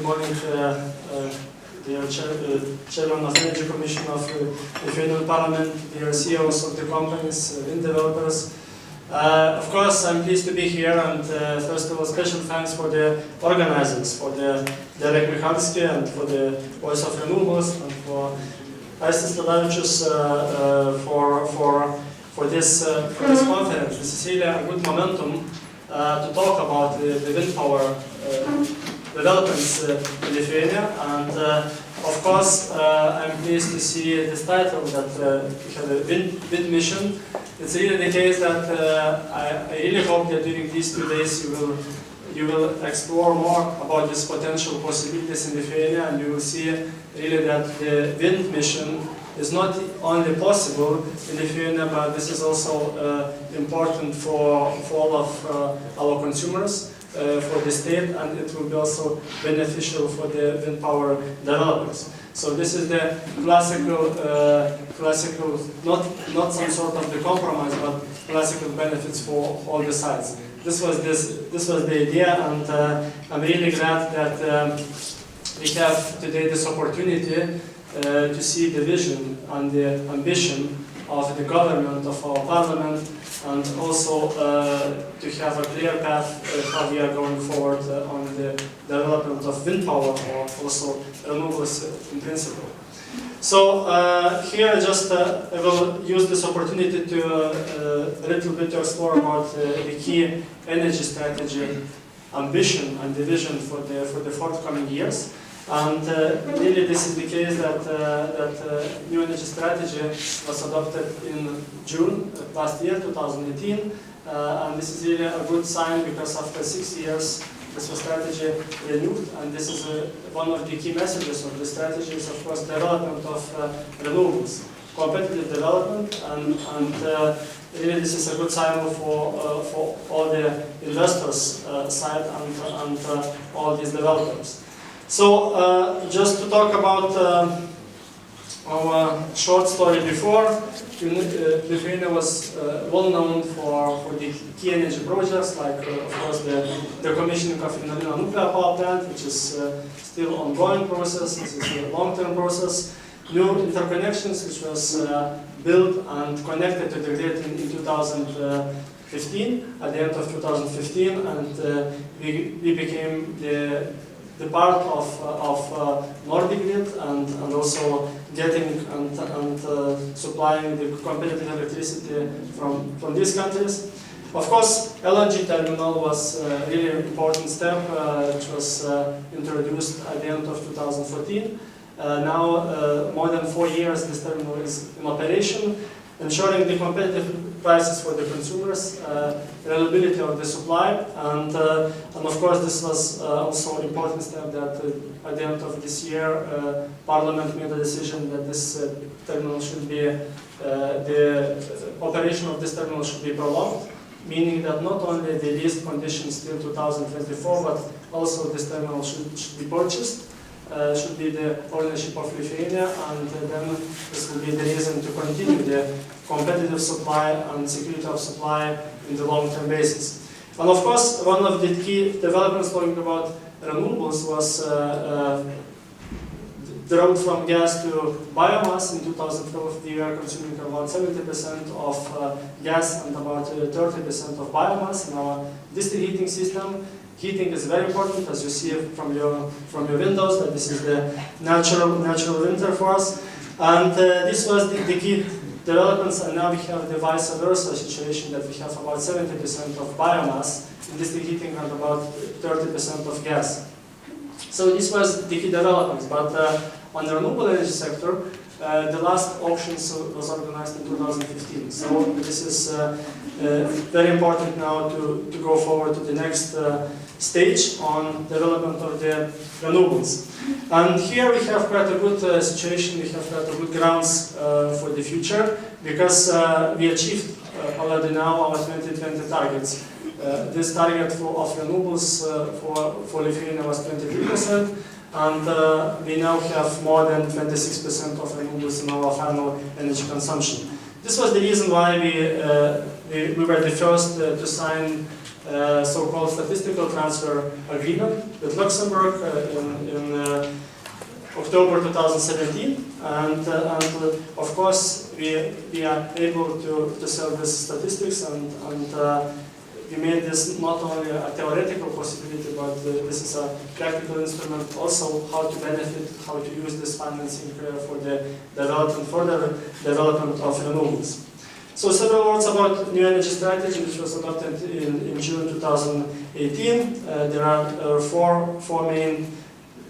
Good morning, dear Chairman of Energy Commission of the Lithuanian Parliament, dear CEOs of the companies, wind developers. Of course, I'm pleased to be here, and first of all, special thanks for the organizers, for the Derek Michalski and for the Voice of Renewables, and for Aistis Tadavičius for this conference. This is really a good momentum to talk about the wind power developments in Lithuania, and of course I'm pleased to see this title that we have a wind mission. It's really the case that I really hope that during these 2 days you will explore more about these potential possibilities in Lithuania, and you will see really that the wind mission is not only possible in Lithuania, but this is also important for all of our consumers, for the state, and it will be also beneficial for the wind power developers. So this is the classical, not some sort of the compromise, but classical benefits for all the sides. This was the idea, and I'm really glad that we have today this opportunity to see the vision and the ambition of the government, of our parliament, and also to have a clear path how we are going forward on the development of wind power, or also renewables in principle. So here I will use this opportunity to a little bit to explore about the key energy strategy ambition and the vision for the forthcoming years. And really this is the case that new energy strategy was adopted in June last year, 2018, and this is really a good sign, because after 6 years this was strategy renewed, and this is one of the key messages of the strategy is, of course, development of renewables, competitive development, and really this is a good sign for all the investors side and all these developers. So, just to talk about our short story before, Lithuania was well known for the key energy projects, like, of course, the commissioning of Ignalina nuclear power plant, which is still ongoing process. This is a long-term process. New interconnections, which was built and connected to the grid in 2015, at the end of 2015, and we became the part of Nordic grid, and also getting and supplying the competitive electricity from these countries. Of course, LNG terminal was a really important step, which was introduced at the end of 2014. Now, more than 4 years, this terminal is in operation, ensuring the competitive prices for the consumers, reliability of the supply, and of course this was also an important step that at the end of this year Parliament made a decision that this terminal should be, the operation of this terminal should be prolonged, meaning that not only the leased conditions till 2024, but also this terminal should be purchased. Should be the ownership of Lithuania, and then this will be the reason to continue the competitive supply and security of supply in the long-term basis. And of course, one of the key developments talking about renewables was the road from gas to biomass. In 2012, we were consuming about 70% of gas and about 30% of biomass in our district heating system. Heating is very important, as you see from your windows, that this is the natural winter for us. And this was the key developments, and now we have the vice versa situation, that we have about 70% of biomass in district heating and about 30% of gas. So this was the key developments, but on the renewable energy sector, the last auction was organized in 2015. So this is very important now to go forward to the next stage on development of the renewables. And here we have quite a good situation, we have quite a good grounds for the future, because we achieved already now our 2020 targets. This target of renewables for Lithuania was 23%, and we now have more than 26% of renewables in our final energy consumption. This was the reason why we were the first to sign so-called statistical transfer agreement with Luxembourg in October 2017, and of course we are able to sell these statistics, and we made this not only a theoretical possibility, but this is a practical instrument also how to benefit, how to use this financing for the further development of renewables. So several words about new energy strategy, which was adopted in June 2018. There are four main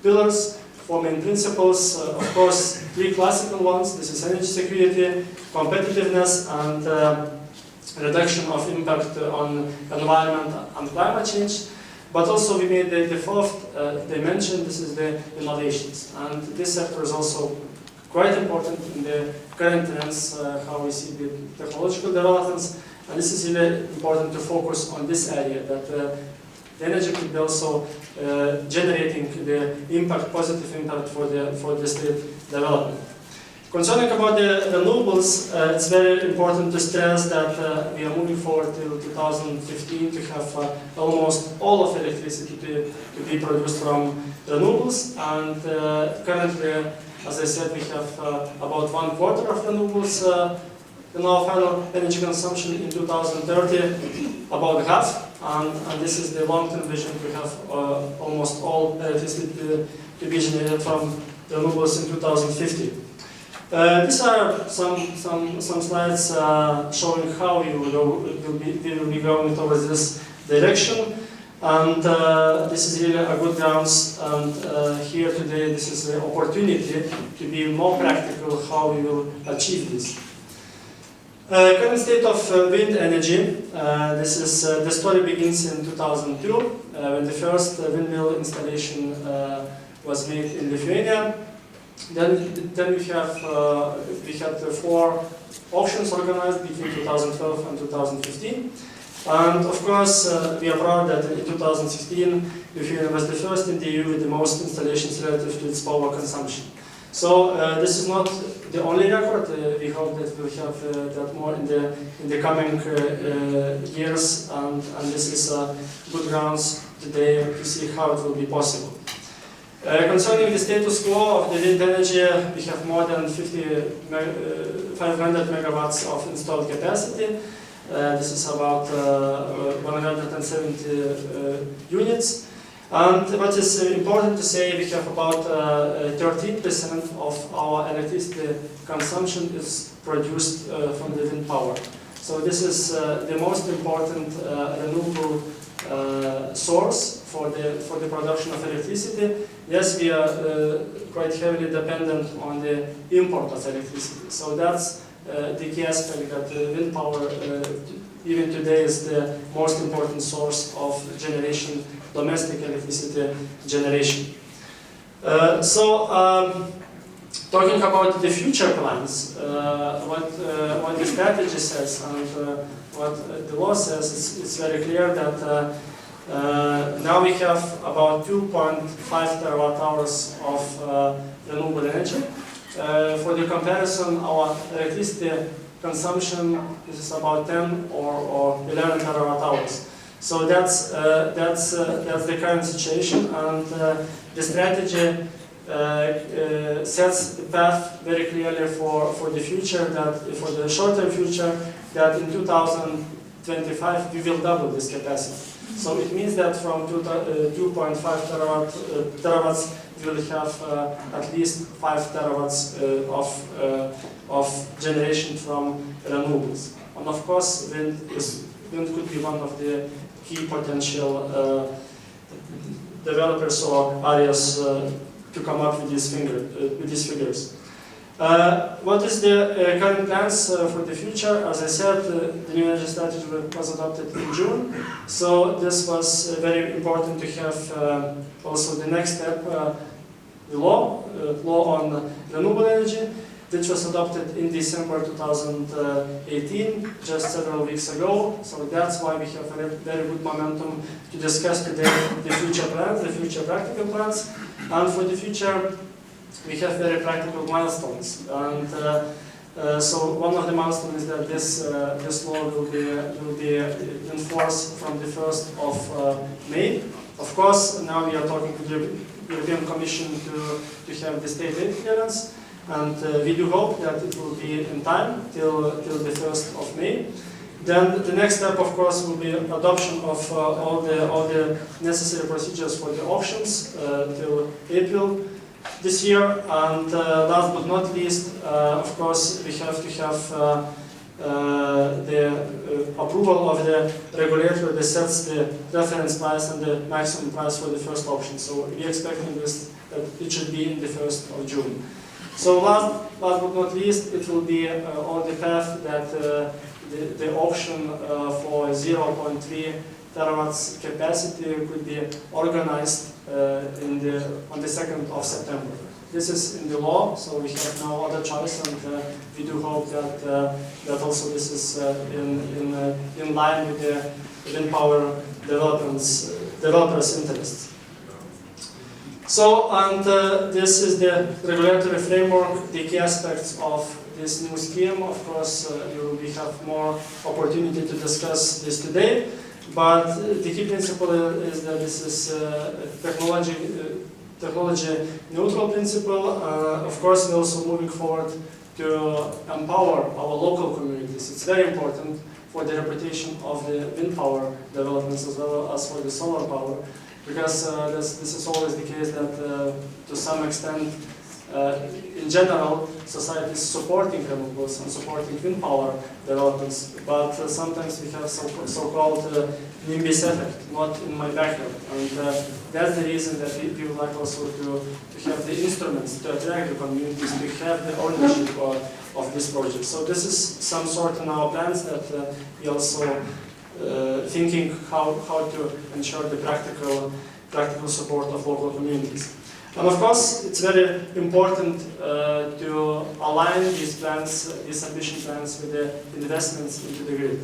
pillars, four main principles. Of course, three classical ones. This is energy security, competitiveness, and reduction of impact on environment and climate change. But also we made the fourth dimension. This is the innovations, and this sector is also quite important in the current trends, how we see the technological developments, and this is really important to focus on this area, that the energy could be also generating the impact, positive impact for the state development. Concerning about the renewables, it's very important to stress that we are moving forward till 2015 to have almost all of electricity to be produced from renewables, and currently, as I said, we have about 1/4 of renewables in our final energy consumption. In 2030, about half, and this is the long-term vision to have almost all electricity to be generated from renewables in 2050. These are some slides showing how we will be going towards this direction. And this is really a good grounds, and here today this is the opportunity to be more practical how we will achieve this. Current state of wind energy, this is, the story begins in 2002, when the first windmill installation was made in Lithuania. Then we had 4 auctions organized between 2012 and 2015. And of course, we are proud that in 2016, Lithuania was the first in the EU with the most installations relative to its power consumption. So this is not the only record. We hope that we'll have that more in the coming years, and this is good grounds today to see how it will be possible. Concerning the status quo of the wind energy, we have more than 500 megawatts of installed capacity. This is about 170 units. And what is important to say, we have about 13% of our electricity consumption is produced from the wind power. So this is the most important renewable source for the production of electricity. Yes, we are quite heavily dependent on the import of electricity. So that's the key aspect, that wind power even today is the most important source of generation, domestic electricity generation. Talking about the future plans, what the strategy says and what the law says, it's very clear that now we have about 2.5 terawatt-hours of renewable energy. For the comparison, our electricity consumption is about 10 or 11 terawatt-hours. So that's the current situation, and the strategy sets the path very clearly for the future, that for the short-term future, that in 2025 we will double this capacity. So it means that from 2.5 terawatts we will have at least 5 terawatts of generation from renewables. And of course, wind could be one of the key potential developers or areas to come up with these figures. What is the current plans for the future? As I said, the new energy strategy was adopted in June, so this was very important to have also the next step, the law on renewable energy, which was adopted in December 2018, just several weeks ago. So that's why we have a very good momentum to discuss today the future plans, the future practical plans. And for the future, we have very practical milestones. And So one of the milestones is that this law will be enforced from the 1st of May. Of course, now we are talking to the European Commission to have the state aid clearance, and we do hope that it will be in time till the 1st of May. Then the next step, of course, will be adoption of all the necessary procedures for the auctions till April this year. And last but not least, of course, we have to have the approval of the regulator that sets the reference price and the maximum price for the first auction. So we are expecting this that it should be in the 1st of June. So last but not least, it will be on the path that the auction for 0.3 terawatts capacity could be organized on the 2nd of September. This is in the law, so we have no other choice, and we do hope that also this is in line with the wind power developers' interests. So, and this is the regulatory framework, the key aspects of this new scheme. Of course, we have more opportunity to discuss this today, but the key principle is that this is technology neutral principle. Of course, we're also moving forward to empower our local communities. It's very important for the reputation of the wind power developments as well as for the solar power, because this is always the case that to some extent, in general, society is supporting renewables and supporting wind power developments, but sometimes we have so-called NIMBYs effect, not in my backyard. And that's the reason that we would like also to have the instruments to attract the communities, to have the ownership of this project. So this is some sort in our plans that we also thinking how to ensure the practical support of local communities. And of course, it's very important to align these plans, these ambition plans, with the investments into the grid,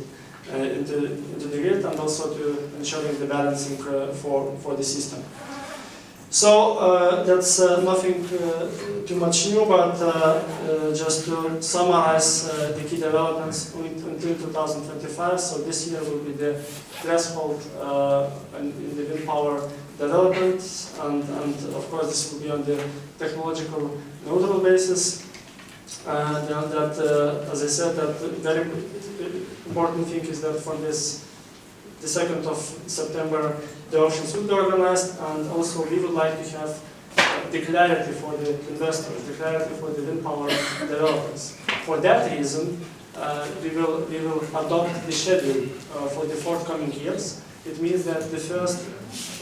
and also to ensuring the balancing for the system. So that's nothing too much new, but just to summarize the key developments until 2025. So this year will be the threshold in the wind power development, and of course this will be on the technological neutral basis. And that, as I said, that very important thing is that from the 2nd of September, the auctions will be organized, and also we would like to have the clarity for the investors, the clarity for the wind power developers. For that reason, we will adopt the schedule for the forthcoming years. It means that the first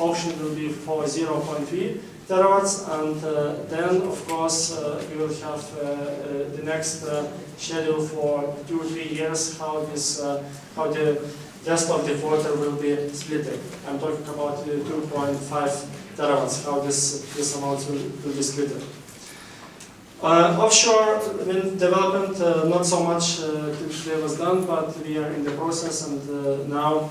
auction will be for 0.3 terawatts, and then, of course, we will have the next schedule for 2 or 3 years, how the rest of the quarter will be split. I'm talking about the 2.5 terawatts, how this amount will be split. Offshore wind development, not so much today was done, but we are in the process, and now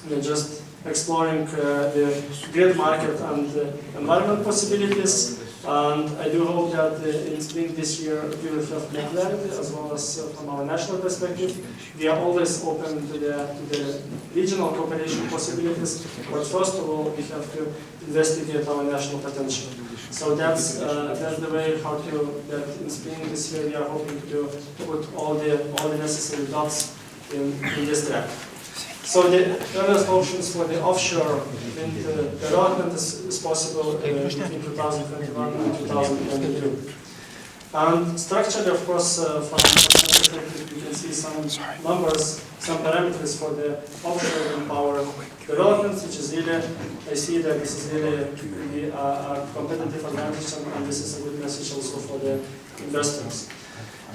we're just exploring the grid market and environment possibilities. And I do hope that in spring this year we will have more clarity, as well as from our national perspective. We are always open to the regional cooperation possibilities, but first of all we have to investigate our national potential. So that's the way how to, that in spring this year we are hoping to put all the necessary dots in this track. So the earliest options for the offshore wind development is possible between 2021 and 2022. And structurally, of course, from the perspective, you can see some numbers, some parameters for the offshore wind power development, which is really, I see that this is really a competitive advantage, and this is a good message also for the investors.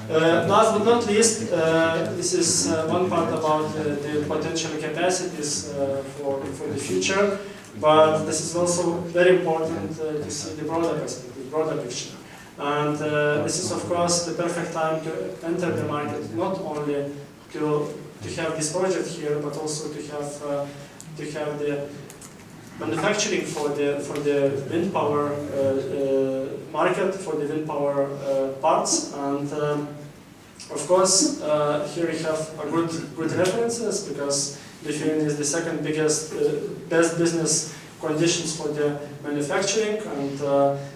Last but not least, this is one part about the potential capacities for the future, but this is also very important to see the broader perspective, broader picture. And this is, of course, the perfect time to enter the market, not only to have this project here, but also to have the manufacturing for the wind power market, for the wind power parts, and Of course, here we have a good references, because Lithuania is the second biggest, best business conditions for the manufacturing, and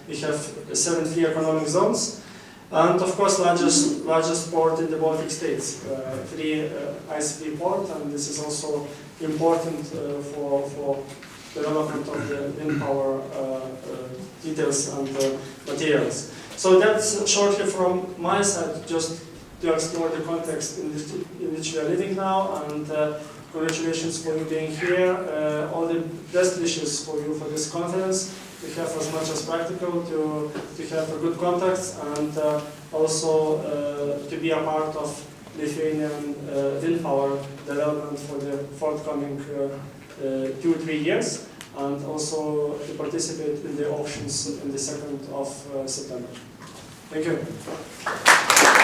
we have 7 free economic zones, and of course largest port in the Baltic states, ice-free port, and this is also important for development of the wind power details and materials. So that's shortly from my side, just to explore the context in which we are living now, and congratulations for you being here. All the best wishes for you for this conference. We have as much as practical to have a good contacts, and also to be a part of Lithuanian wind power development for the forthcoming 2-3 years, and also to participate in the auctions in the 2nd of September. Thank you.